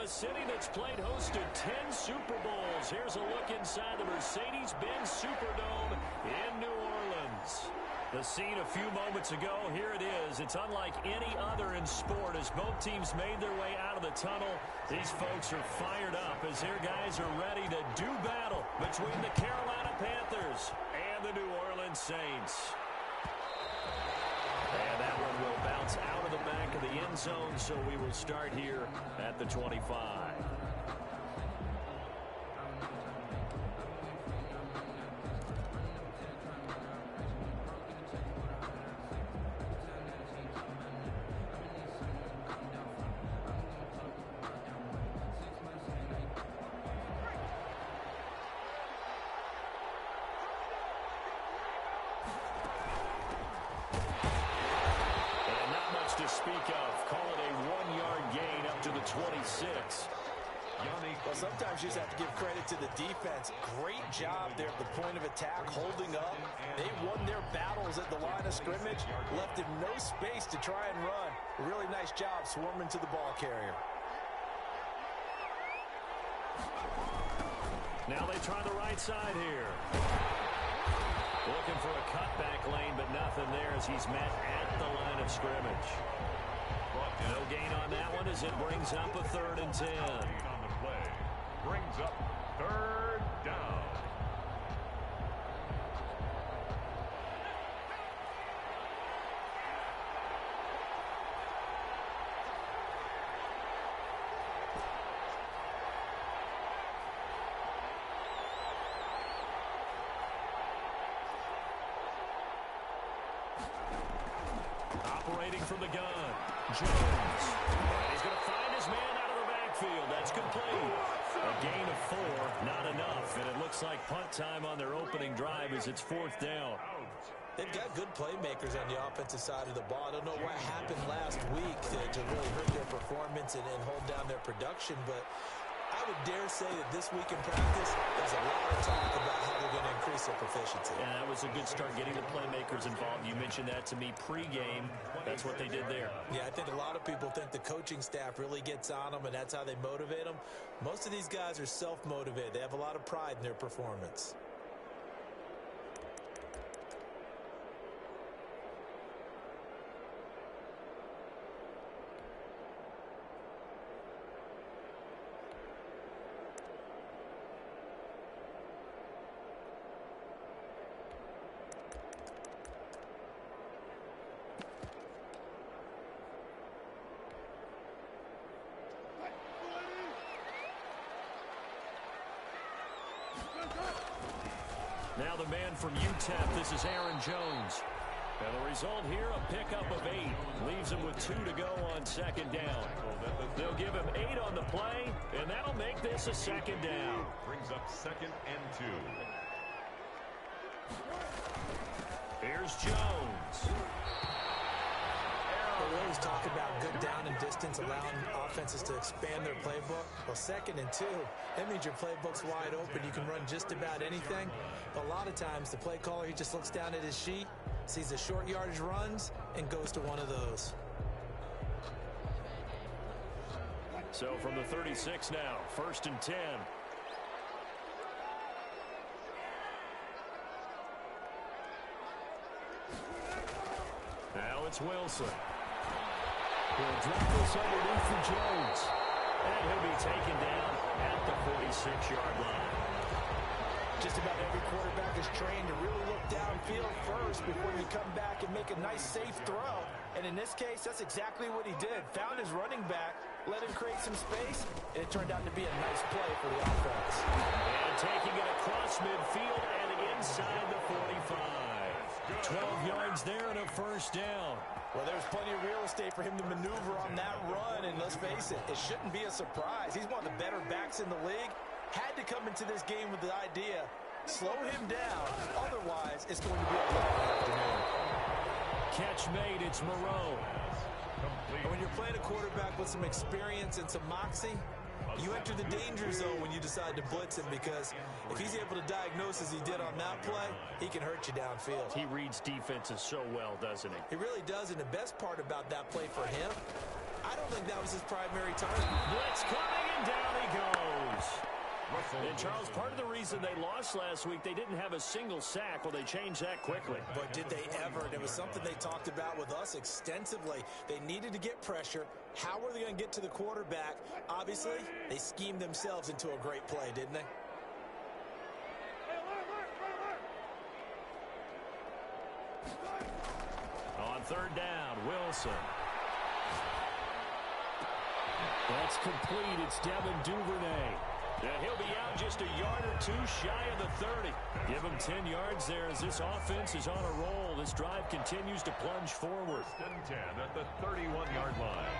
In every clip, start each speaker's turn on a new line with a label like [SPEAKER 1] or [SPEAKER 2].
[SPEAKER 1] a city that's played host to 10 Super Bowls. Here's a look inside the Mercedes-Benz Superdome in New Orleans. The scene a few moments ago, here it is. It's unlike any other in sport as both teams made their way out of the tunnel. These folks are fired up as their guys are ready to do battle between the Carolina Panthers and the New Orleans Saints. And that one will bounce out of the back of the end zone, so we will start here at the 25. Speak of. Call it a 1-yard gain up to the 26.
[SPEAKER 2] Well, sometimes you just have to give credit to the defense. Great job there at the point of attack, holding up. They won their battles at the line of scrimmage, left him no space to try and run. A really nice job swarming to the ball carrier.
[SPEAKER 1] Now they try the right side here. Looking for a cutback lane, but nothing there as he's met at the line of scrimmage. No gain on that one as it brings up a 3rd and 10.
[SPEAKER 3] On the play brings up 3rd down.
[SPEAKER 1] Operating from the gun, Jones. And he's going to find his man out of the backfield. That's complete. A gain of 4, not enough. And it looks like punt time on their opening drive as it's 4th down.
[SPEAKER 2] They've got good playmakers on the offensive side of the ball. I don't know what happened last week to really hurt their performance and hold down their production, but I would dare say that this week in practice, there's a lot of talk about how they're going to increase their proficiency.
[SPEAKER 1] And that was a good start, getting the playmakers involved. You mentioned that to me pregame. That's what they did there.
[SPEAKER 2] Yeah, I think a lot of people think the coaching staff really gets on them, and that's how they motivate them. Most of these guys are self-motivated. They have a lot of pride in their performance.
[SPEAKER 1] Now the man from UTEP, this is Aaron Jones. And the result here, a pickup of 8. Leaves him with 2 to go on 2nd down. They'll give him 8 on the play, and that'll make this a 2nd down.
[SPEAKER 3] Brings up 2nd and 2.
[SPEAKER 1] Here's Jones.
[SPEAKER 2] We always talk about good down and distance, allowing offenses to expand their playbook. Well, 2nd and 2, that means your playbook's wide open. You can run just about anything. But a lot of times, the play caller, he just looks down at his sheet, sees the short yardage runs, and goes to one of those.
[SPEAKER 1] So from the 36 now, 1st and 10. Now it's Wilson. He'll drop this underneath for Jones. And he'll be taken down at the 46-yard line.
[SPEAKER 2] Just about every quarterback is trained to really look downfield first before you come back and make a nice, safe throw. And in this case, that's exactly what he did. Found his running back, let him create some space, and it turned out to be a nice play for the offense.
[SPEAKER 1] And taking it across midfield and inside the 45. 12 yards there and a 1st down.
[SPEAKER 2] Well, there's plenty of real estate for him to maneuver on that run, and let's face it, it shouldn't be a surprise. He's one of the better backs in the league. Had to come into this game with the idea, slow him down, otherwise it's going to be a long afternoon.
[SPEAKER 1] Catch made, it's Moreau.
[SPEAKER 2] And when you're playing a quarterback with some experience and some moxie, you enter the danger zone when you decide to blitz him, because if he's able to diagnose as he did on that play, he can hurt you downfield.
[SPEAKER 1] He reads defenses so well, doesn't he?
[SPEAKER 2] He really does, and the best part about that play for him, I don't think that was his primary target.
[SPEAKER 1] Blitz coming, and and down he goes. And, Charles, part of the reason they lost last week, they didn't have a single sack. Well, they changed that quickly.
[SPEAKER 2] But did they ever? And it was something they talked about with us extensively. They needed to get pressure. How were they going to get to the quarterback? Obviously, they schemed themselves into a great play, didn't they?
[SPEAKER 1] On third down, Wilson. That's complete. It's Devin Duvernay. He'll be out just a yard or two shy of the 30. Give him 10 yards there as this offense is on a roll. This drive continues to plunge forward.
[SPEAKER 3] First and 10 at the 31-yard line.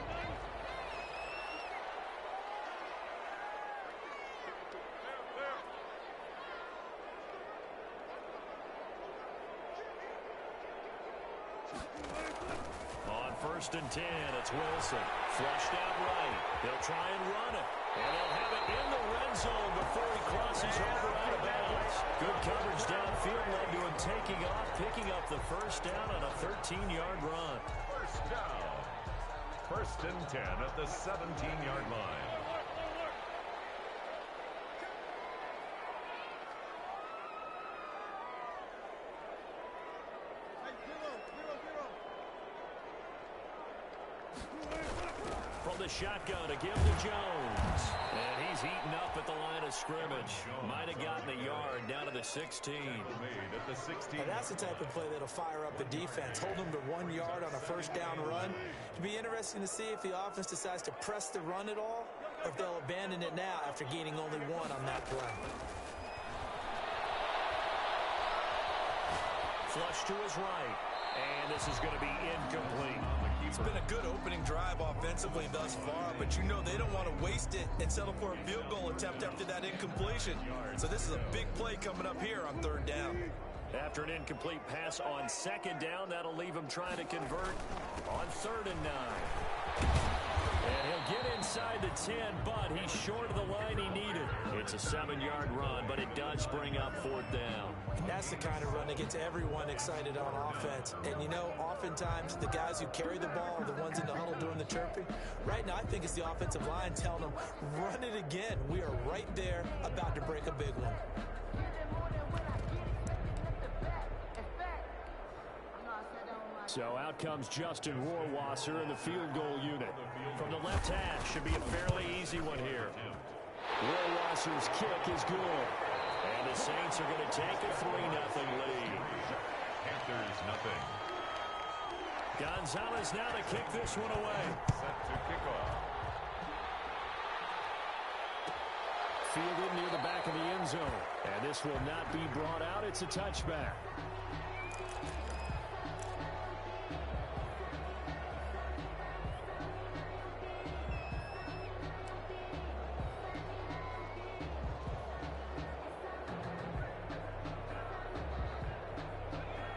[SPEAKER 1] On first and 10, it's Wilson. Flushed out right. They'll try and run it. And they'll have it in the red zone before he crosses over out of bounds. Good coverage downfield led to him taking off, picking up the first down on a 13-yard run.
[SPEAKER 3] First down. First and 10 at the 17-yard line.
[SPEAKER 1] From the shotgun to give to Jones. And he's eaten up at the line of scrimmage. Might have gotten a yard down to the 16.
[SPEAKER 3] Made at the 16.
[SPEAKER 2] And that's the type of play that'll fire up the defense. Hold them to 1 yard on a first down run. It'll be interesting to see if the offense decides to press the run at all, or if they'll abandon it now after gaining only 1 on that play.
[SPEAKER 1] Flush to his right. And this is going to be incomplete.
[SPEAKER 2] It's been a good opening drive offensively thus far, but you know they don't want to waste it and settle for a field goal attempt after that incompletion. So this is a big play coming up here on third down.
[SPEAKER 1] After an incomplete pass on second down, that'll leave him trying to convert on 3rd and 9. And he'll get inside the 10, but he's short of the line he needed. It's a 7-yard run, but it does bring up 4th down.
[SPEAKER 2] That's the kind of run that gets everyone excited on offense. And, you know, oftentimes the guys who carry the ball are the ones in the huddle doing the chirping. Right now, I think it's the offensive line telling them, run it again. We are right there about to break a big one.
[SPEAKER 1] So out comes Justin Rohrwasser in the field goal unit. From the left hash, should be a fairly easy one here. Rohrwasser's kick is good. And the Saints are going to take a 3-0 lead.
[SPEAKER 3] Panthers nothing.
[SPEAKER 1] Gonzalez now to kick this one away.
[SPEAKER 3] Set to kick off.
[SPEAKER 1] Fielded near the back of the end zone. And this will not be brought out. It's a touchback.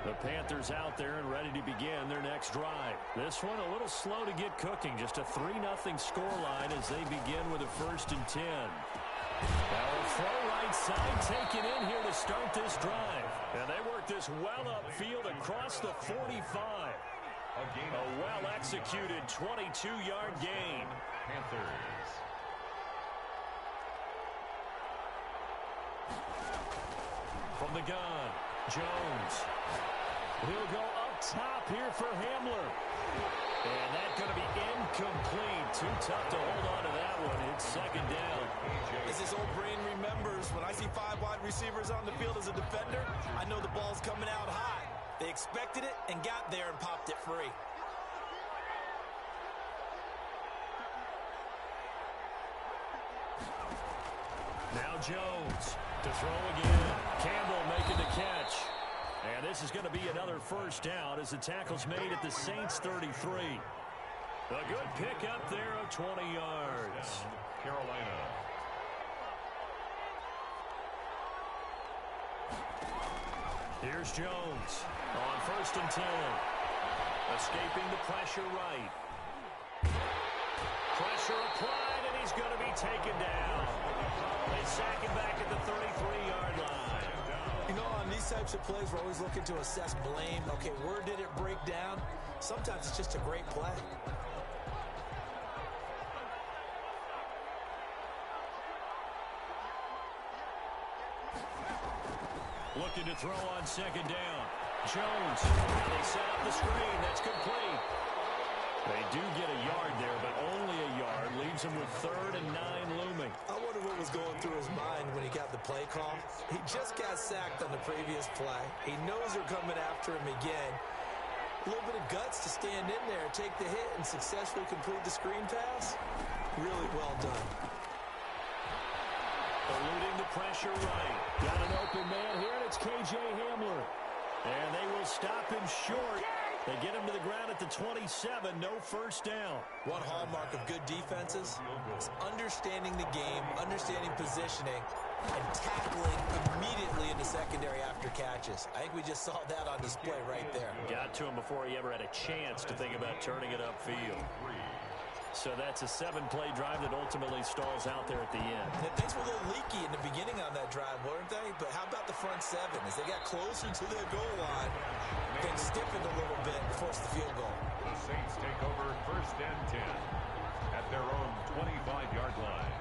[SPEAKER 1] The Panthers out there and ready to begin their next drive. This one a little slow to get cooking. Just a 3-0 scoreline as they begin with a 1st and 10. Now a throw right side taken in here to start this drive. And they work this well upfield across the 45. A well-executed 22-yard gain.
[SPEAKER 3] Panthers.
[SPEAKER 1] From the gun, Jones. He'll go up top here for Hamler. And that's going to be incomplete. Too tough to hold on to that one. It's 2nd down.
[SPEAKER 2] As his old brain remembers, when I see 5 wide receivers on the field as a defender, I know the ball's coming out high. They expected it and got there and popped it free.
[SPEAKER 1] Now Jones to throw again. Campbell making the catch. And this is going to be another 1st down as the tackle's made at the Saints 33. A good pick up there of 20 yards.
[SPEAKER 3] Carolina.
[SPEAKER 1] Here's Jones on 1st and 10. Escaping the pressure right. Pressure applied, and he's going to be taken down. They sack him back at the 33-yard line.
[SPEAKER 2] You know, on these types of plays, we're always looking to assess blame. Okay, where did it break down? Sometimes it's just a great play.
[SPEAKER 1] Motion to throw on second down. Jones. Now they set up the screen. That's complete. They do get a yard there, but only a yard. Leaves him with 3rd and 9 looming.
[SPEAKER 2] I wonder what was going through his mind when he got the play call. He just got sacked on the previous play. He knows they're coming after him again. A little bit of guts to stand in there, take the hit, and successfully complete the screen pass. Really well done.
[SPEAKER 1] Eluding the pressure right. Got an open man here, and it's K.J. Hamler. And they will stop him short. They get him to the ground at the 27. No first down.
[SPEAKER 2] One hallmark of good defenses is understanding the game, understanding positioning, and tackling immediately in the secondary after catches. I think we just saw that on display right there.
[SPEAKER 1] Got to him before he ever had a chance to think about turning it upfield. So that's a 7-play drive that ultimately stalls out there at the end.
[SPEAKER 2] And things were a little leaky in the beginning on that drive, weren't they? But how about the front 7? As they got closer to their goal line, things stiffened a little bit and forced the field goal.
[SPEAKER 3] The Saints take over 1st and 10 at their own 25-yard line.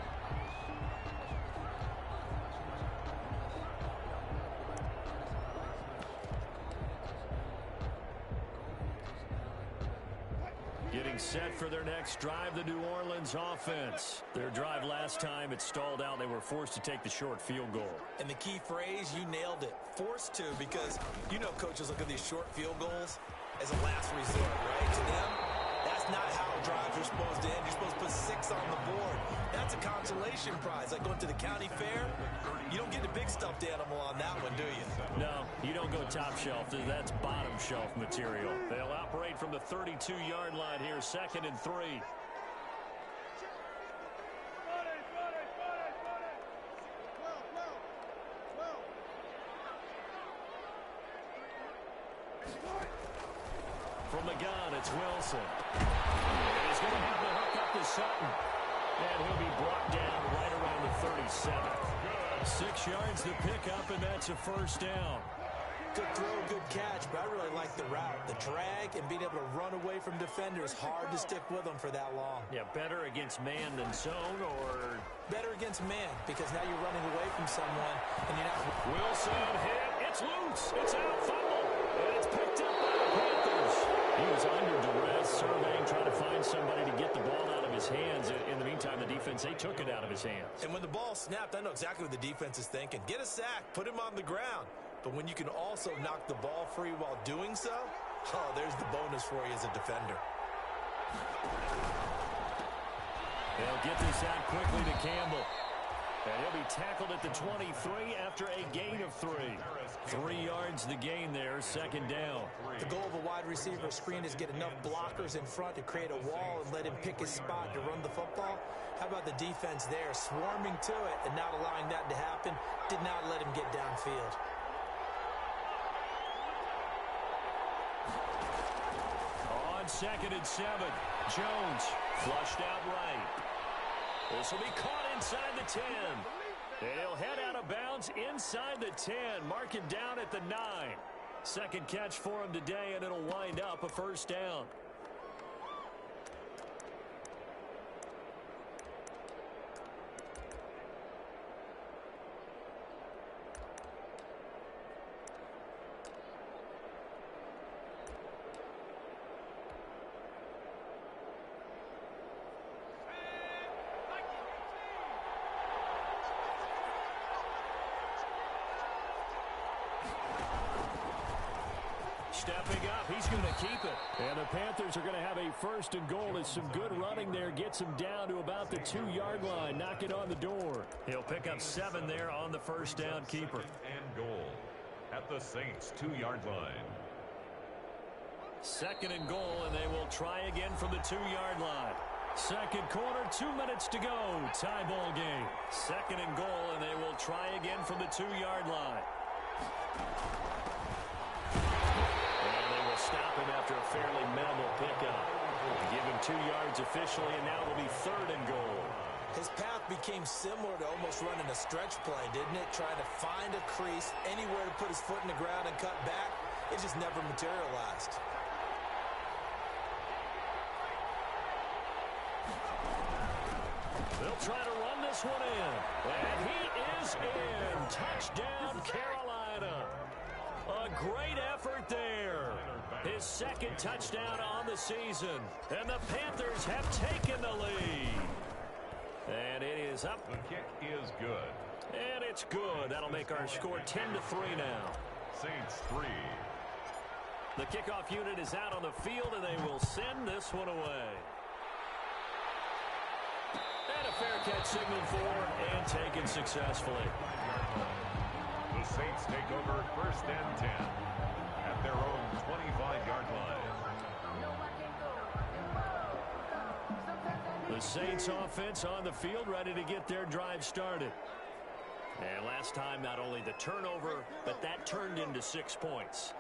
[SPEAKER 1] Getting set for their next drive, the New Orleans offense. Their drive last time, it stalled out. They were forced to take the short field goal.
[SPEAKER 2] And the key phrase, you nailed it. Forced to, because you know coaches look at these short field goals as a last resort, right? To them, that's not how drives are supposed to end. You're supposed to put 6 on the board. That's a consolation prize. Like going to the county fair, you don't get the big stuffed animal on that one, do you?
[SPEAKER 1] No, you don't go top shelf. That's bottom shelf material. They'll operate from the 32-yard line here, 2nd and 3. From the gun, it's Wilson. And he's going to have to hook up to Sutton. And he'll be brought down right around the 37. 6 yards to pick up, and that's a first down.
[SPEAKER 2] Good throw, good catch, but I really like the route. The drag and being able to run away from defenders, hard to stick with them for that long.
[SPEAKER 1] Yeah, better against man than zone, or?
[SPEAKER 2] Better against man, because now you're running away from someone, and you're not...
[SPEAKER 1] Wilson hit. It's loose. It's out. Fumble. And it's picked up by the Panthers. He was under duress, surveying, trying to find somebody to get the ball out of his hands. In the meantime, the defense, they took it out of his hands. And
[SPEAKER 2] when the ball snapped, I know exactly what the defense is thinking. Get a sack. Put him on the ground. But when you can also knock the ball free while doing so, oh, there's the bonus for you as a defender.
[SPEAKER 1] They'll get this out quickly to Campbell. And he'll be tackled at the 23 after a gain of 3. 3 yards the gain there, 2nd down.
[SPEAKER 2] The goal of a wide receiver screen is get enough blockers in front to create a wall and let him pick his spot to run the football. How about the defense there, swarming to it and not allowing that to happen? Did not let him get downfield.
[SPEAKER 1] On 2nd and 7, Jones flushed out right. This will be caught inside the 10. And he'll head out of bounds inside the 10. Mark it down at the 9. 2nd catch for him today, and it'll wind up a first down. Stepping up, he's going to keep it. And the Panthers are going to have a 1st and goal as some good running there gets him down to about the 2-yard line. Knock it on the door. He'll pick up 7 there on the first down keeper.
[SPEAKER 3] And goal at the Saints' 2-yard line.
[SPEAKER 1] 2nd and goal, and they will try again from the 2-yard line. 2nd quarter, 2 minutes to go. Tie ball game. 2nd and goal, and they will try again from the 2-yard line. Stop him after a fairly minimal pickup. Give him 2 yards officially, and now it'll be 3rd and goal.
[SPEAKER 2] His path became similar to almost running a stretch play, didn't it? Trying to find a crease, anywhere to put his foot in the ground and cut back. It just never materialized.
[SPEAKER 1] They'll try to run this one in. And he is in. Touchdown, Carolina. great effort there. His second touchdown on the season. And the Panthers have taken the lead. And it is up.
[SPEAKER 3] The kick is good.
[SPEAKER 1] And it's good. That'll make our score 10-3 now.
[SPEAKER 3] Saints 3.
[SPEAKER 1] The kickoff unit is out on the field, and they will send this one away. And a fair catch signaled for and taken successfully.
[SPEAKER 3] The Saints take over 1st and 10 at their own 25-yard line.
[SPEAKER 1] The Saints offense on the field, ready to get their drive started. And last time, not only the turnover, but that turned into 6 points.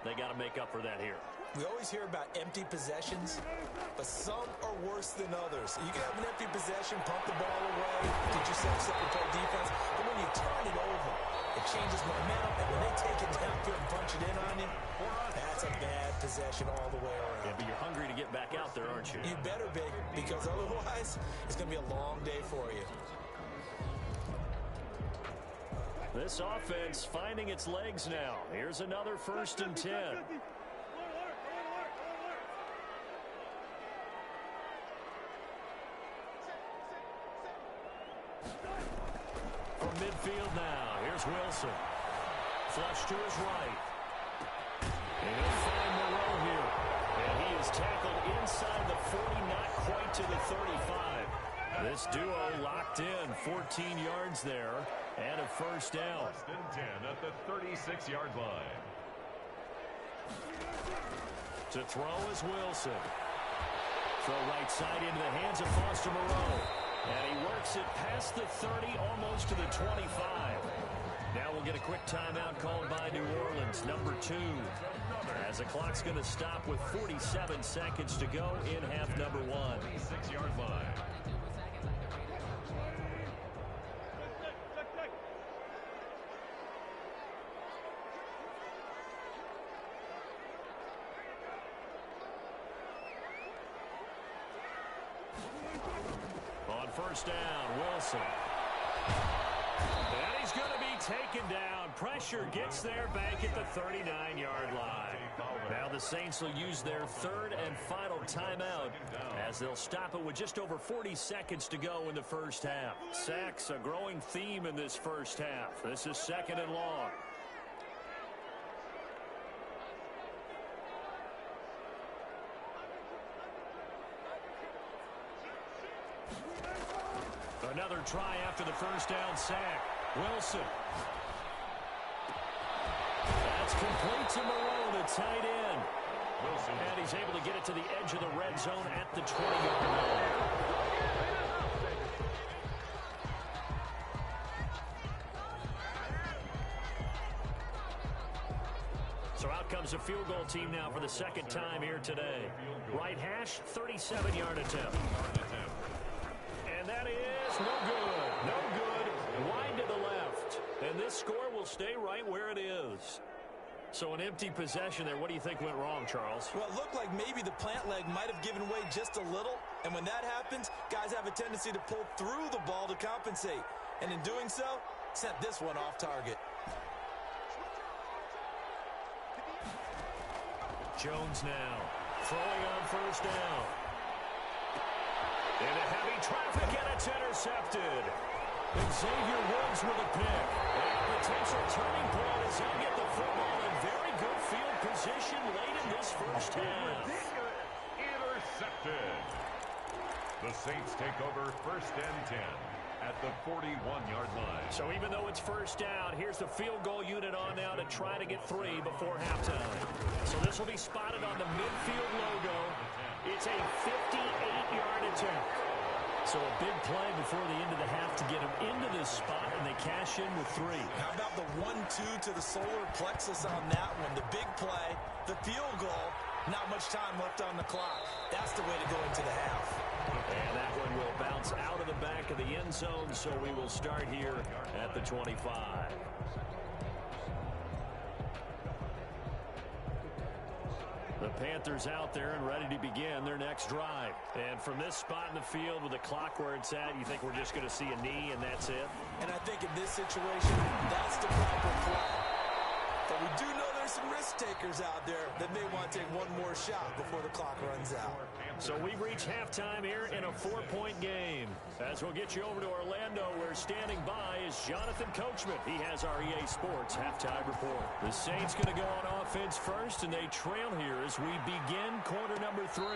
[SPEAKER 1] They got to make up for that here.
[SPEAKER 2] We always hear about empty possessions, but some are worse than others. You can have an empty possession, pump the ball away, get yourself set to play defense, but when you turn it over, it changes momentum, and when they take it downfield and punch it in on you, that's a bad possession all the way around.
[SPEAKER 1] Yeah, but you're hungry to get back out there, aren't you?
[SPEAKER 2] You better be, because otherwise, it's going to be a long day for you.
[SPEAKER 1] This offense finding its legs now. Here's another 1st and 10. From midfield now, here's Wilson. Flush to his right. And he'll find Moreau here. And he is tackled inside the 40, not quite to the 35. This duo locked in, 14 yards there, and a 1st down.
[SPEAKER 3] 1st and 10 at the 36-yard line.
[SPEAKER 1] To throw is Wilson. Throw right side into the hands of Foster Moreau. And he works it past the 30, almost to the 25. Now we'll get a quick timeout called by New Orleans, number 2. As the clock's going to stop with 47 seconds to go in half number 1.
[SPEAKER 3] 36-yard line.
[SPEAKER 1] On 1st down, Wilson. And he's going to be taken down. Pressure gets there back at the 39-yard line. Now the Saints will use their 3rd and final timeout as they'll stop it with just over 40 seconds to go in the 1st half. Sacks, a growing theme in this 1st half. This is 2nd and long. Another try after the 1st down sack. Wilson. That's complete to Moreau, the tight end.
[SPEAKER 3] Wilson.
[SPEAKER 1] And he's able to get it to the edge of the red zone at the 20-yard line. So out comes a field goal team now for the 2nd time here today. Right hash, 37-yard attempt. And that is no good. No good. Wide to the left. And this score will stay right where it is. So an empty possession there. What do you think went wrong, Charles?
[SPEAKER 2] Well, it looked like maybe the plant leg might have given way just a little. And when that happens, guys have a tendency to pull through the ball to compensate. And in doing so, sent this one off target.
[SPEAKER 1] Jones now throwing on 1st down. Into heavy traffic, and it's intercepted. Xavier Woods with a pick. And a potential turning point as he'll get the football in very good field position late in this 1st half.
[SPEAKER 3] Intercepted. The Saints take over 1st and 10 at the 41-yard line.
[SPEAKER 1] So even though it's 1st down, here's the field goal unit on now to try to get 3 before halftime. So this will be spotted on the midfield logo. It's a 58-yard attempt. So a big play before the end of the half to get them into this spot, and they cash in with 3.
[SPEAKER 2] How about the 1-2 to the solar plexus on that one? The big play, the field goal, not much time left on the clock. That's the way to go into the half.
[SPEAKER 1] And that one will bounce out of the back of the end zone, so we will start here at the 25. The Panthers out there and ready to begin their next drive. And from this spot in the field with the clock where it's at, you think we're just going to see a knee and that's it?
[SPEAKER 2] And I think in this situation, that's the proper play. But we do know there's some risk takers out there that may want to take one more shot before the clock runs out.
[SPEAKER 1] So we've reached halftime here in a 4-point game. As we'll get you over to Orlando, where standing by is Jonathan Coachman. He has our EA Sports halftime report. The Saints going to go on offense first, and they trail here as we begin quarter number 3.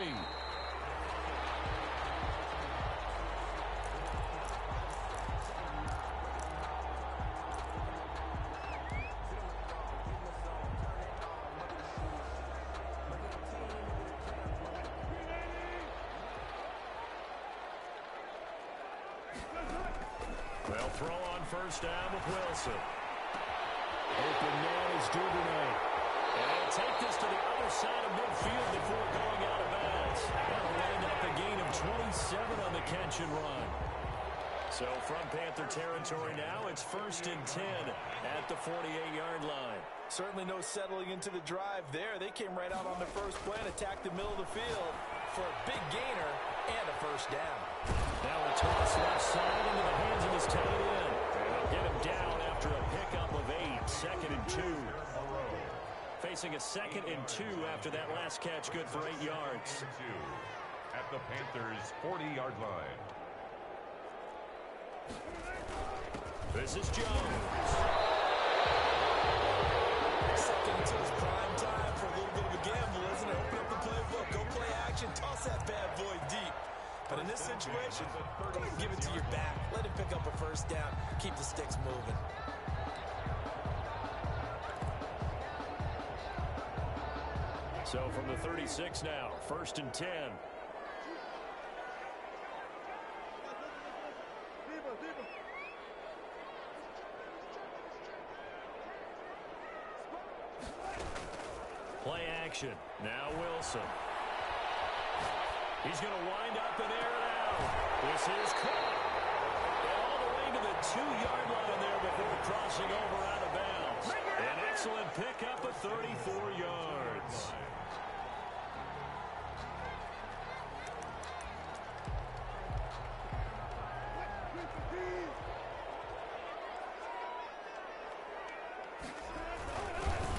[SPEAKER 1] They'll throw on first down with Wilson. Open man is Duvernay. And they'll take this to the other side of midfield before going out of bounds. That'll end up a gain of 27 on the catch and run. So from Panther territory now, it's first and 10 at the 48-yard line.
[SPEAKER 4] Certainly no settling into the drive there. They came right out on their first play and attacked the middle of the field for a big gainer and a first down.
[SPEAKER 1] Now a toss left side into the hands of his tight end. And they'll get him down after a pickup of 8, second and 2. Facing a second and 2 after that last catch, good for 8 yards.
[SPEAKER 3] At the Panthers' 40-yard line.
[SPEAKER 1] This is Jones.
[SPEAKER 2] Second and 2 is prime time for a little bit of a gamble, isn't it? Open up the playbook, go play action, toss that bad boy deep. But in this situation, go ahead and give it to your back. Let him pick up a first down. Keep the sticks moving.
[SPEAKER 1] So from the 36 now, first and 10. Play action. Now Wilson. He's going to wind up and air it out. This is caught. All the way to the 2-yard line there before crossing over out of bounds. An excellent pickup of 34 yards.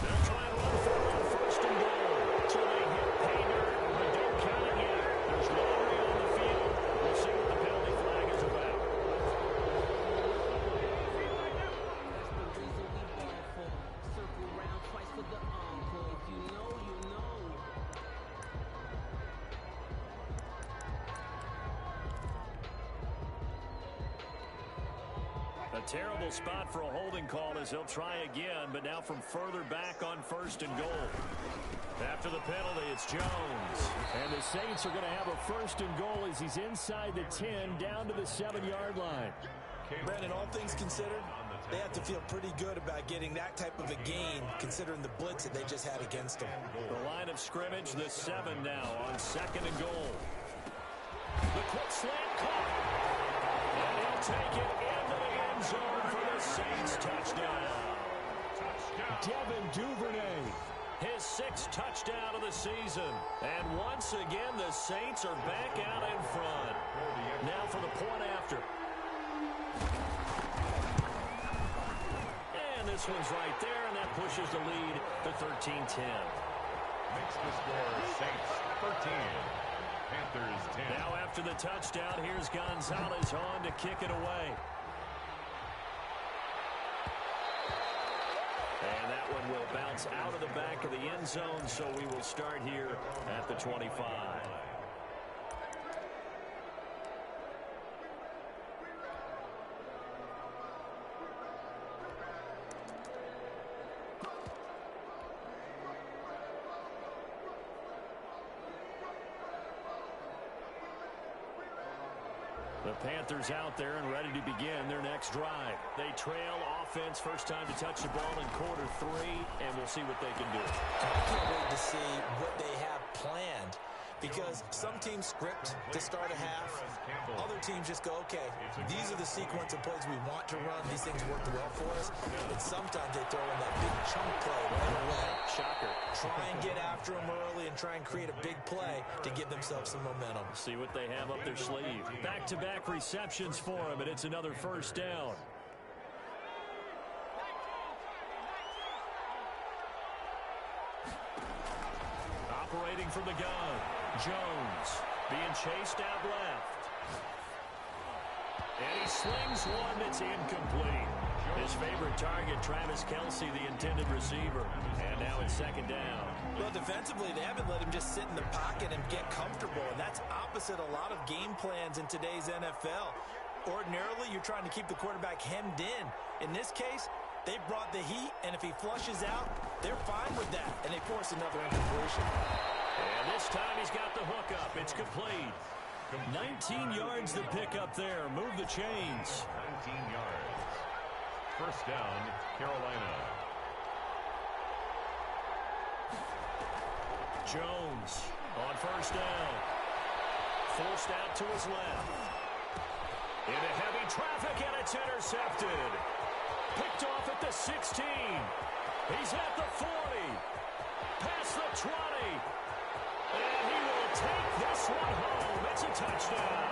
[SPEAKER 1] They're trying to run forward on first and goal. So they hit pay dirt, but don't count it yet. There's Lowry on the field. We'll see what the penalty flag is about. A terrible spot for a holding call as he'll try again, but now from further back on first and goal. After the penalty, it's Jones. And the Saints are going to have a first and goal as he's inside the 10 down to the 7-yard line.
[SPEAKER 2] Brandon, all things considered, they have to feel pretty good about getting that type of a gain considering the blitz that they just had against them.
[SPEAKER 1] The line of scrimmage, the 7 now on second and goal. The quick slant caught. And he'll take it into the end zone for the Saints touchdown. Devin Duvernay, his 6th touchdown of the season. And once again, the Saints are back out in front. Now for the point after. And this one's right there, and that pushes the lead to 13-10.
[SPEAKER 3] Makes the score Saints 13. Panthers 10.
[SPEAKER 1] Now after the touchdown, here's Gonzalez on to kick it away. And that one will bounce out of the back of the end zone, so we will start here at the 25. The Panthers out there and ready to begin their next drive. They trail offense, first time to touch the ball in quarter 3, and we'll see what they can do.
[SPEAKER 2] I can't wait to see what they have planned because some teams script to start a half. Other teams just go, okay, these are the sequence of plays we want to run. These things worked well for us. And sometimes they throw in that big chunk play right away.
[SPEAKER 1] Shocker.
[SPEAKER 2] Try and get after them early and try and create a big play to give themselves some momentum.
[SPEAKER 1] See what they have up their sleeve. Back-to-back receptions for him, and it's another first down. Operating from the gun, Jones being chased out left. And he slings one that's incomplete. His favorite target, Travis Kelce, the intended receiver. And now it's second down.
[SPEAKER 4] Well, defensively, they haven't let him just sit in the pocket and get comfortable, and that's opposite a lot of game plans in today's NFL. Ordinarily, you're trying to keep the quarterback hemmed in. In this case, they brought the heat, and if he flushes out, they're fine with that, and they force another incompletion.
[SPEAKER 1] And this time he's got the hook up. It's complete. 19 yards to pick up there. Move the chains.
[SPEAKER 3] 19 yards. First down, Carolina.
[SPEAKER 1] Jones on first down. Forced out to his left. Into heavy traffic, and it's intercepted. Picked off at the 16. He's at the 40. Past the 20. And he will take this one home. It's a touchdown.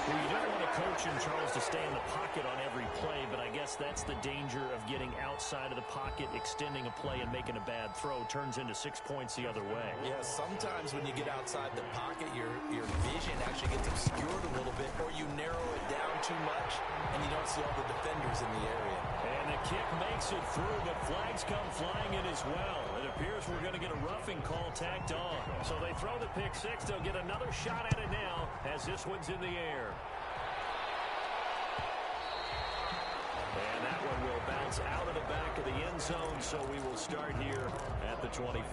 [SPEAKER 1] Well, you don't want a coach in Charles to stay in the pocket on every play, but I guess that's the danger of getting outside of the pocket, extending a play, and making a bad throw. Turns into 6 points the other way.
[SPEAKER 4] Yeah, sometimes when you get outside the pocket, your vision actually gets obscured a little bit, or you narrow it down too much, and you don't see all the defenders in the area.
[SPEAKER 1] And the kick makes it through, but flags come flying in as well. It appears we're going to get a roughing call tacked on. So they throw the pick six. They'll get another shot at it now as this one's in the air. And that one will bounce out of the back of the end zone, so we will start here at the 25.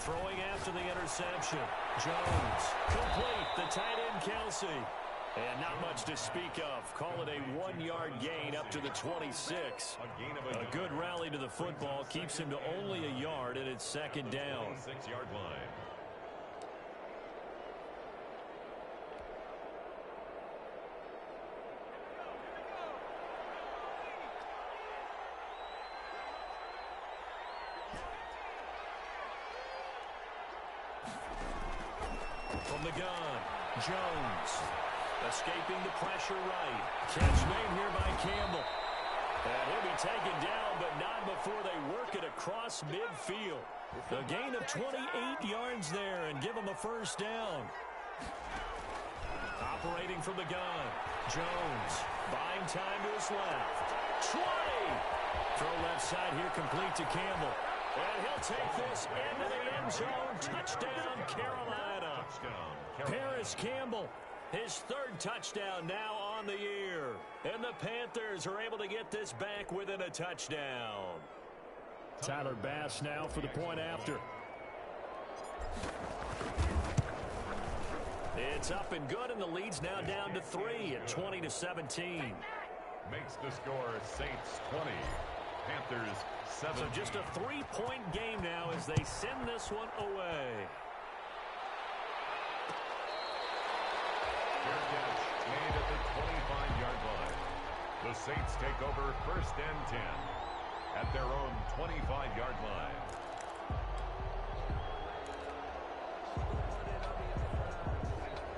[SPEAKER 1] Throwing after the interception. Jones, complete. The tight end, Kelce. And not much to speak of. Call it a 1-yard gain up to the 26. A good rally to the football keeps him to only a yard, and it's second down.
[SPEAKER 3] 6-yard line.
[SPEAKER 1] From the gun, Jones. Escaping the pressure right. Catch made here by Campbell. And he'll be taken down, but not before they work it across midfield. A gain of 28 yards there and give him a first down. Operating from the gun, Jones. Buying time to his left. 20! Throw left side here complete to Campbell. And he'll take this into the end zone. Touchdown, Carolina. Paris Campbell. His third touchdown now on the year. And the Panthers are able to get this back within a touchdown. Tyler Bass now for the point after. It's up and good, and the lead's now down to 3 at 20-17.
[SPEAKER 3] Makes the score Saints 20. Panthers 7.
[SPEAKER 1] So just a 3-point game now as they send this one away.
[SPEAKER 3] Made at the 25-yard line. The Saints take over first and 10 at their own 25-yard line.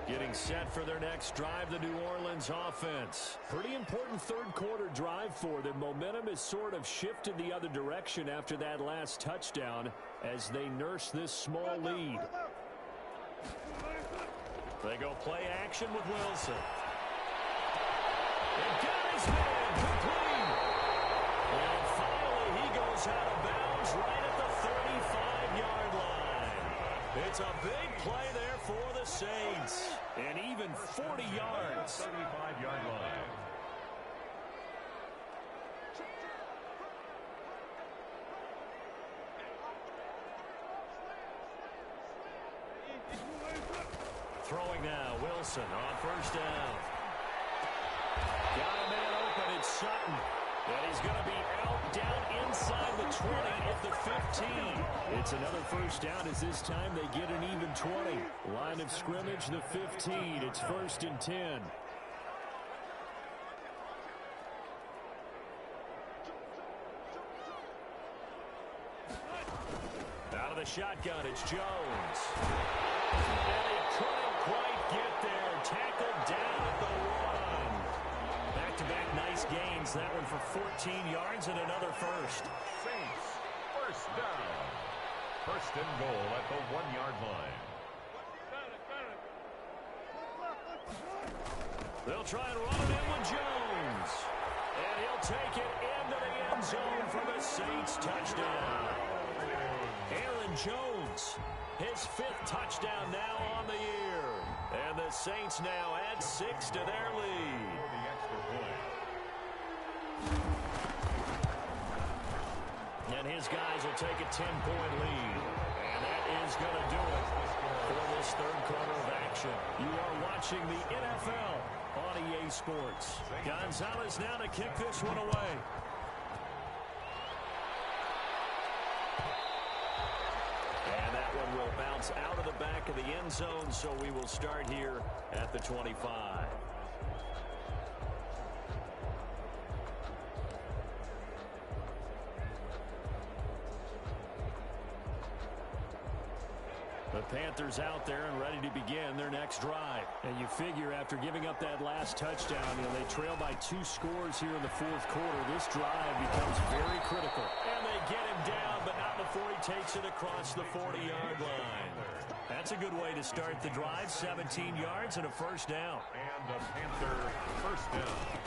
[SPEAKER 1] Getting set for their next drive, the New Orleans offense. Pretty important third-quarter drive for them. Momentum has sort of shifted the other direction after that last touchdown as they nurse this small lead. They go play action with Wilson. It got his man complete. And finally he goes out of bounds right at the 35-yard line. It's a big play there for the Saints. And even 40 yards.
[SPEAKER 3] 35-yard line.
[SPEAKER 1] Throwing now, Wilson on first down. Got a man open, it's Sutton. And he's going to be out down inside the 20 at the 15. It's another first down as this time they get an even 20. Line of scrimmage, the 15. It's first and 10. the shotgun, it's Jones. And he couldn't quite get there. Tackled down at the 1. Back-to-back nice gains. That one for 14 yards and another first.
[SPEAKER 3] Saints, first down. First and goal at the 1-yard line.
[SPEAKER 1] They'll try and run it in with Jones. And he'll take it into the end zone for the Saints touchdown. Aaron Jones, his 5th touchdown now on the year. And the Saints now add 6 to their lead.
[SPEAKER 3] For the extra point.
[SPEAKER 1] And his guys will take a 10-point lead. And that is going to do it for this third quarter of action. You are watching the NFL on EA Sports. Gonzalez now to kick this one away. And that one will bounce out of the back of the end zone, so we will start here at the 25. The Panthers out there and ready to begin their next drive. And you figure after giving up that last touchdown, they trail by 2 scores here in the fourth quarter. This drive becomes very critical. And they get him down, but not before he takes it across the 40-yard line. That's a good way to start the drive. 17 yards and a first down.
[SPEAKER 3] And a Panther first down.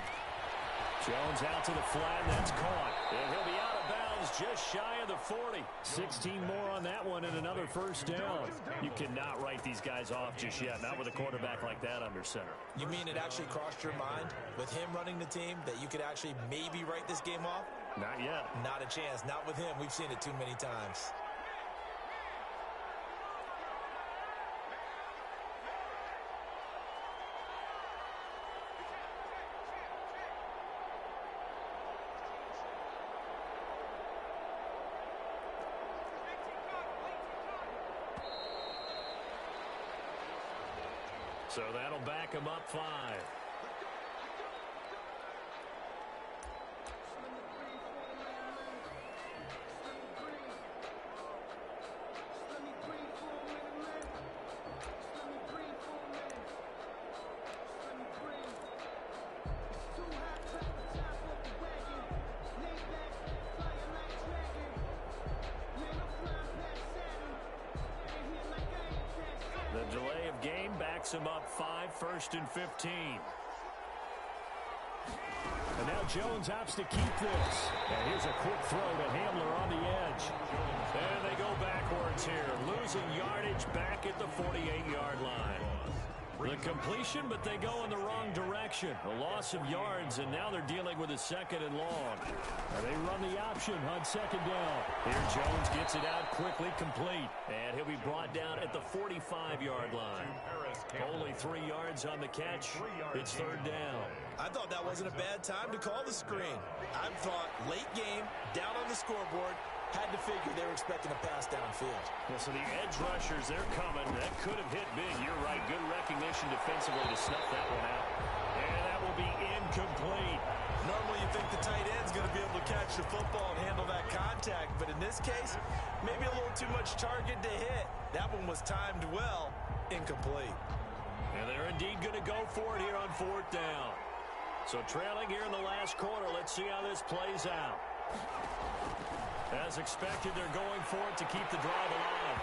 [SPEAKER 1] Jones out to the flat, and that's caught. And he'll be out of bounds just shy of the 40. 16 more on that one and another first down. You cannot write these guys off just yet, not with a quarterback like that under center.
[SPEAKER 4] You mean it actually crossed your mind with him running the team that you could actually maybe write this game off?
[SPEAKER 1] Not yet.
[SPEAKER 4] Not a chance. Not with him. We've seen it too many times.
[SPEAKER 1] So that'll back him up 5. The delay of game backs him up 5, 1st and 15. And now Jones opts to keep this. And here's a quick throw to Hamler on the edge. And they go backwards here, losing yardage back at the 48-yard line. The completion, but they go in the wrong direction. A loss of yards, and now they're dealing with a 2nd and long. And they run the option on 2nd down. Here Jones gets it out quickly, complete. And he'll be brought down at the 45-yard line. Only 3 yards on the catch. It's 3rd down.
[SPEAKER 4] I thought that wasn't a bad time to call the screen. I thought late game, down on the scoreboard, had to figure they were expecting a pass downfield.
[SPEAKER 1] Well, so the edge rushers, they're coming. That could have hit big. You're right. Good recognition defensively to snuff that one out. And that will be incomplete.
[SPEAKER 4] Normally you think the tight end's going to be able to catch the football and handle that contact, but in this case, maybe a little too much target to hit. That one was timed well, incomplete.
[SPEAKER 1] And they're indeed going to go for it here on 4th down. So trailing here in the last quarter, let's see how this plays out. As expected, they're going for it to keep the drive alive.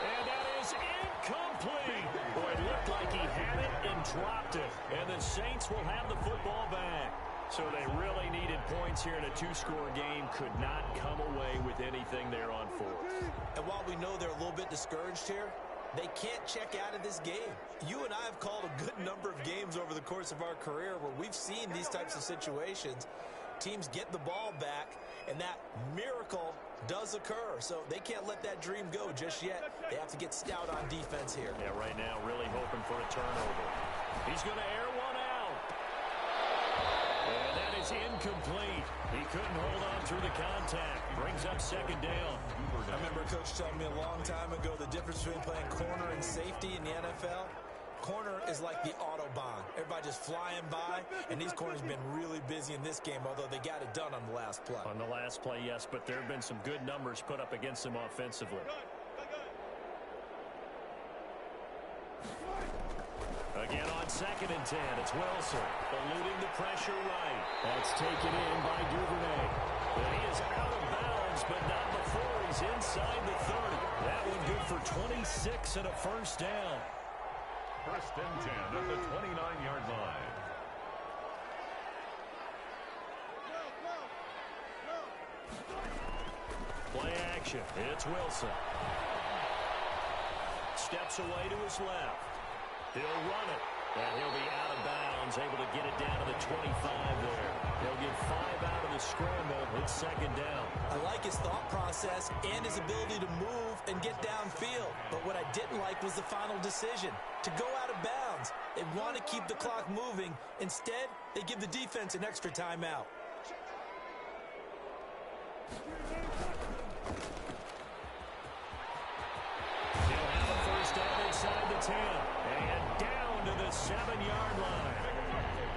[SPEAKER 1] And that is incomplete. Boy, it looked like he had it and dropped it. And the Saints will have the football back. So they really needed points here in a 2-score game. Could not come away with anything there on 4th.
[SPEAKER 4] And while we know they're a little bit discouraged here, they can't check out of this game. You and I have called a good number of games over the course of our career where we've seen these types of situations. Teams get the ball back, and that miracle does occur. So they can't let that dream go just yet. They have to get stout on defense here.
[SPEAKER 1] Yeah, right now really hoping for a turnover. He's going to air one out. And that is incomplete. He couldn't hold on through the contact. Brings up 2nd down.
[SPEAKER 4] I remember Coach telling me a long time ago the difference between playing corner and safety in the NFL. Corner is like the Autobahn. Everybody just flying by, and these corners have been really busy in this game, although they got it done on the last play.
[SPEAKER 1] On the last play, yes, but there have been some good numbers put up against them offensively. 2nd and 10. It's Wilson eluding the pressure right. That's taken in by Duvernay. And he is out of bounds, but not before he's inside the 30. That one good for 26 and a first down.
[SPEAKER 3] 1st and 10 at the 29-yard line.
[SPEAKER 1] Play action. It's Wilson. Steps away to his left. He'll run it. And he'll be out of bounds, able to get it down to the 25 there. He'll get 5 out of the scramble. It's 2nd down.
[SPEAKER 4] I like his thought process and his ability to move and get downfield. But what I didn't like was the final decision, to go out of bounds. They want to keep the clock moving. Instead, they give the defense an extra timeout.
[SPEAKER 1] He'll have a first down inside the 10. And down to the 7-yard line.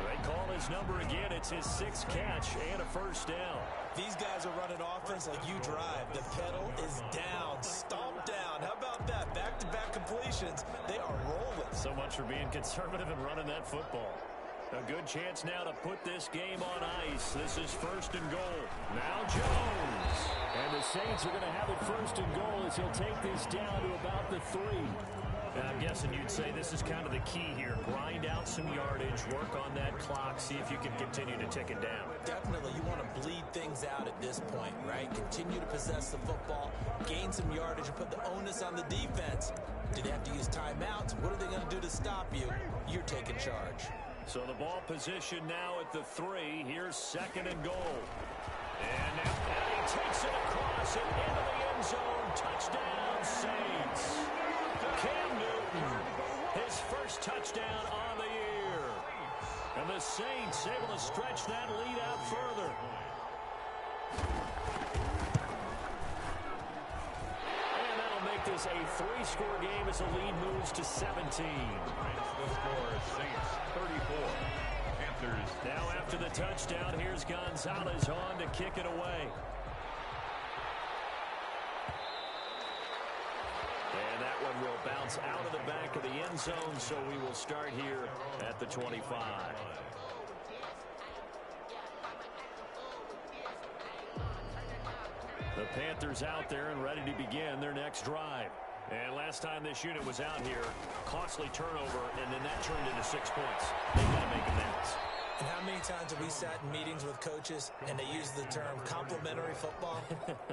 [SPEAKER 1] They call his number again. It's his 6th catch and a first down.
[SPEAKER 4] These guys are running offense like you drive. The pedal is down, stomped down. How about that? Back-to-back completions. They are rolling.
[SPEAKER 1] So much for being conservative and running that football. A good chance now to put this game on ice. This is 1st and goal. Now Jones. And the Saints are going to have it 1st and goal as he'll take this down to about the 3. I'm guessing you'd say this is kind of the key here. Grind out some yardage, work on that clock, see if you can continue to tick it down.
[SPEAKER 4] Definitely, you want to bleed things out at this point, right? Continue to possess the football, gain some yardage, and put the onus on the defense. Do they have to use timeouts? What are they going to do to stop you? You're taking charge.
[SPEAKER 1] So the ball position now at the 3. Here's 2nd and goal. And now he takes it across and into the end zone. Touchdown, Saints. Cam Newton, his first touchdown on the year. And the Saints able to stretch that lead out further. And that'll make this a 3-score game as the lead moves to 17.
[SPEAKER 3] The score is Saints 34. Panthers.
[SPEAKER 1] Now after the touchdown, here's Gonzalez on to kick it away. And that one will bounce out of the back of the end zone, so we will start here at the 25. The Panthers out there and ready to begin their next drive. And last time this unit was out here, costly turnover, and then that turned into 6 points. They've got to make amends.
[SPEAKER 4] And how many times have we sat in meetings with coaches and they use the term complementary football?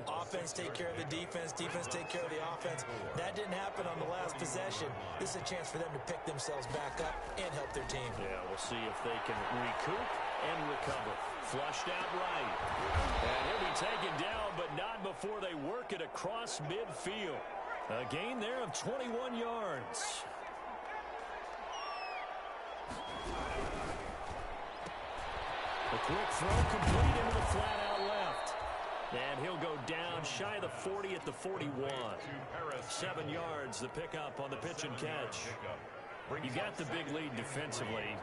[SPEAKER 4] Offense take care of the defense, defense take care of the offense. That didn't happen on the last possession. This is a chance for them to pick themselves back up and help their team.
[SPEAKER 1] Yeah, we'll see if they can recoup and recover. Flushed out right. And he'll be taken down, but not before they work it across midfield. A gain there of 21 yards. A quick throw complete into the flat out left. And he'll go down shy of the 40 at the 41. 7 yards, the pickup on the pitch and catch. You got the big lead defensively.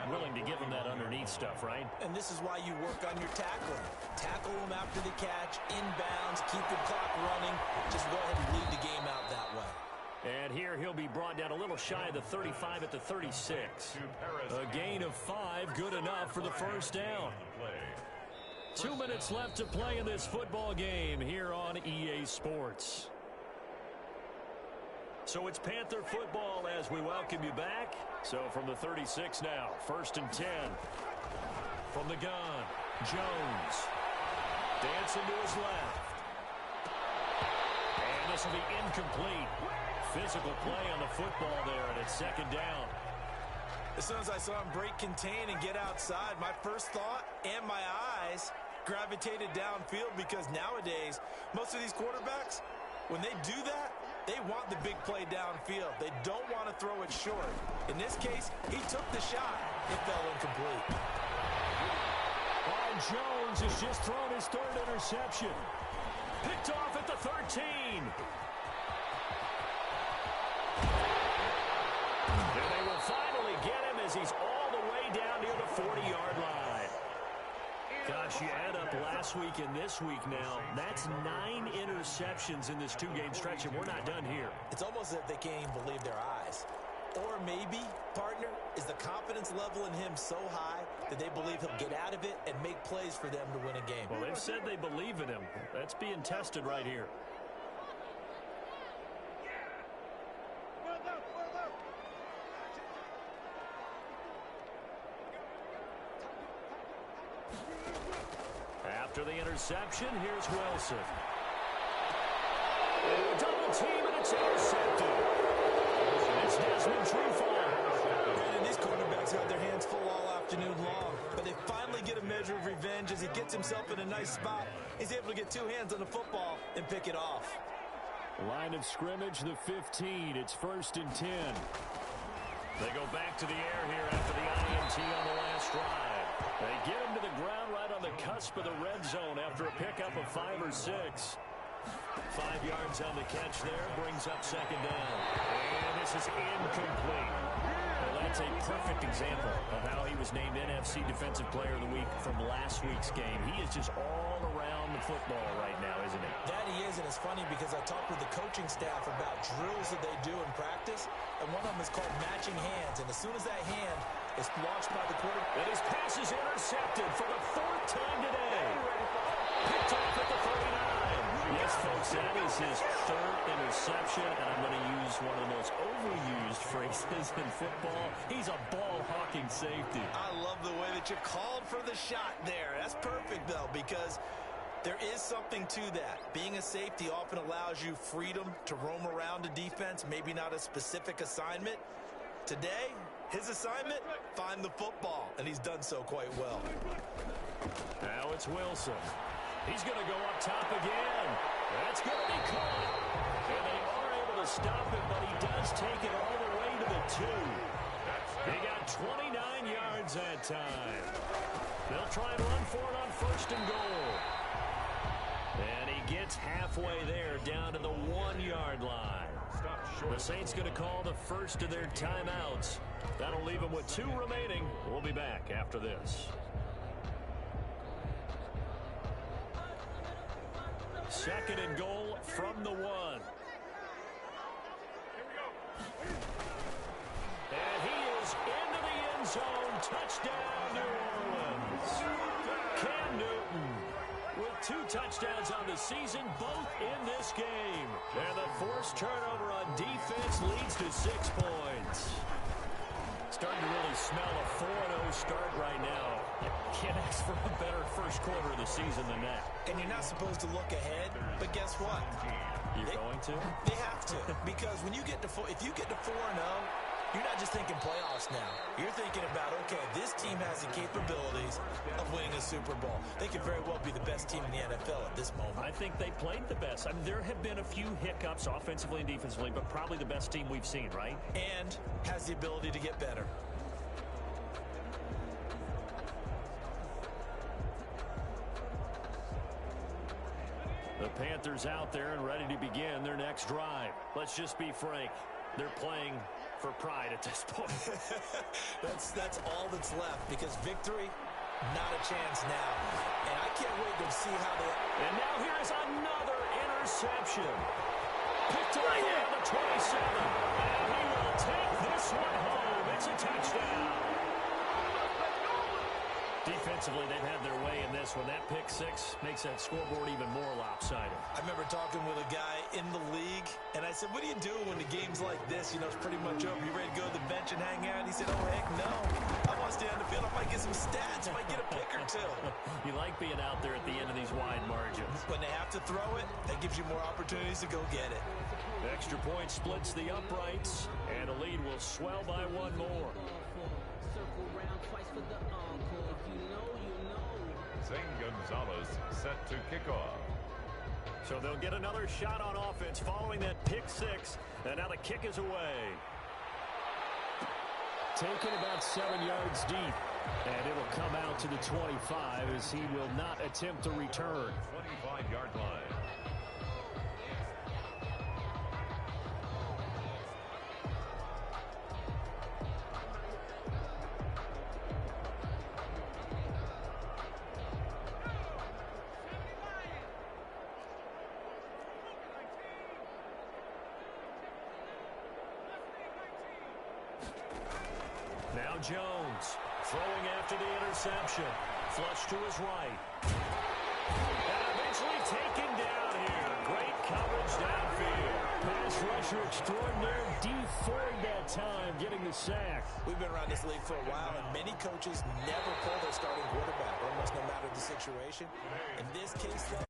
[SPEAKER 1] Willing to give him that underneath stuff, right?
[SPEAKER 4] And this is why you work on your tackling. Tackle him after the catch, inbounds, keep the clock running. Just go ahead and lead the game out that way.
[SPEAKER 1] And here he'll be brought down a little shy of the 35 at the 36. A gain of 5, good enough for the first down. 2 minutes left to play in this football game here on EA Sports. So it's Panther football as we welcome you back. So from the 36 now, 1st and 10. From the gun, Jones. Dancing to his left. And this will be incomplete. Physical play on the football there, and it's 2nd down.
[SPEAKER 4] As soon as I saw him break contain and get outside, my first thought and my eyes gravitated downfield, because nowadays, most of these quarterbacks, when they do that, they want the big play downfield. They don't want to throw it short. In this case, he took the shot. It fell incomplete.
[SPEAKER 1] Oh, Jones has just thrown his 3rd interception. Picked off at the 13. And they will finally get him as he's all the way down near the 40-yard line. Gosh, you add up last week and this week now, that's 9 interceptions in this 2-game stretch, and we're not done here.
[SPEAKER 4] It's almost as if they can't even believe their eyes. Or maybe, partner, is the confidence level in him so high that they believe he'll get out of it and make plays for them to win a game.
[SPEAKER 1] Well, they've said they believe in him. That's being tested right here. After the interception, here's Wilson. Double team, and it's intercepted. It's Desmond Trufant.
[SPEAKER 4] And these quarterbacks had their hands full all afternoon long, but they finally get a measure of revenge as he gets himself in a nice spot. He's able to get two hands on the football and pick it off.
[SPEAKER 1] Line of scrimmage, the 15. It's 1st and 10. They go back to the air here after the INT on the last drive. They get him to the ground right on the cusp of the red zone after a pickup of 5 or 6. 5 yards on the catch there, brings up 2nd down. And this is incomplete. Well, that's a perfect example of how he was named NFC Defensive Player of the Week from last week's game. He is just all around the football right now, isn't he?
[SPEAKER 4] That he is, and it's funny because I talked with the coaching staff about drills that they do in practice, and one of them is called matching hands. And as soon as that hand is launched by the quarterback,
[SPEAKER 1] and his pass is intercepted for the 4th time today. Picked off at the 39. Yes, folks, that is his 3rd interception, and I'm going to use one of the most overused phrases in football. He's a ball-hawking safety.
[SPEAKER 4] I love the way that you called for the shot there. That's perfect, though, because there is something to that. Being a safety often allows you freedom to roam around a defense, maybe not a specific assignment. Today, his assignment, find the football, and he's done so quite well.
[SPEAKER 1] Now it's Wilson. He's going to go up top again. That's going to be caught. And they are able to stop it, but he does take it all the way to the 2. He got 29 yards that time. They'll try and run for it on 1st and goal. And he gets halfway there, down to the 1-yard line. The Saints going to call the first of their timeouts. That'll leave them with 2 remaining. We'll be back after this. 2nd and goal from the 1. And he is into the end zone. Touchdown, New Orleans. Cam Newton with 2 touchdowns on the season, both in this game. And the forced turnover on defense leads to 6 points. Starting to really smell a 4-0 start right now. Can't ask for a better first quarter of the season than that.
[SPEAKER 4] And you're not supposed to look ahead, but guess what?
[SPEAKER 1] You're going to?
[SPEAKER 4] They have to, because when you get to if you get to 4-0, you're not just thinking playoffs now. You're thinking about, okay, this team has the capabilities of winning a Super Bowl. They could very well be the best team in the NFL at this moment.
[SPEAKER 1] I think they played the best. I mean, there have been a few hiccups offensively and defensively, but probably the best team we've seen, right?
[SPEAKER 4] And has the ability to get better.
[SPEAKER 1] The Panthers out there and ready to begin their next drive. Let's just be frank. They're playing for pride at this point.
[SPEAKER 4] That's all that's left, because victory, not a chance now. And I can't wait to see how they...
[SPEAKER 1] And now here is another interception. Picked up on the 27. And he will take this one home. It's a touchdown. Defensively, they've had their way in this one. That pick 6 makes that scoreboard even more lopsided.
[SPEAKER 4] I remember talking with a guy in the league, and I said, what do you do when the game's like this? You know, it's pretty much over. You ready to go to the bench and hang out? And he said, oh, heck no. I want to stay on the field. I might get some stats. I might get a pick or 2.
[SPEAKER 1] You like being out there at the end of these wide margins.
[SPEAKER 4] When they have to throw it, that gives you more opportunities to go get it.
[SPEAKER 1] The extra point splits the uprights, and the lead will swell by 1 more.
[SPEAKER 3] Zane Gonzalez set to kick off.
[SPEAKER 1] So they'll get another shot on offense following that pick 6, and now the kick is away. Taken about 7 yards deep, and it will come out to the 25 as he will not attempt to return.
[SPEAKER 3] 25-yard line.
[SPEAKER 1] Now Jones throwing after the interception. Flush to his right. And eventually taken down here. Great coverage downfield.
[SPEAKER 5] Pass rusher extraordinaire. Dee Ford that time getting the sack.
[SPEAKER 4] We've been around this league for a while, and many coaches never pull their starting quarterback, almost no matter the situation. In this case, though,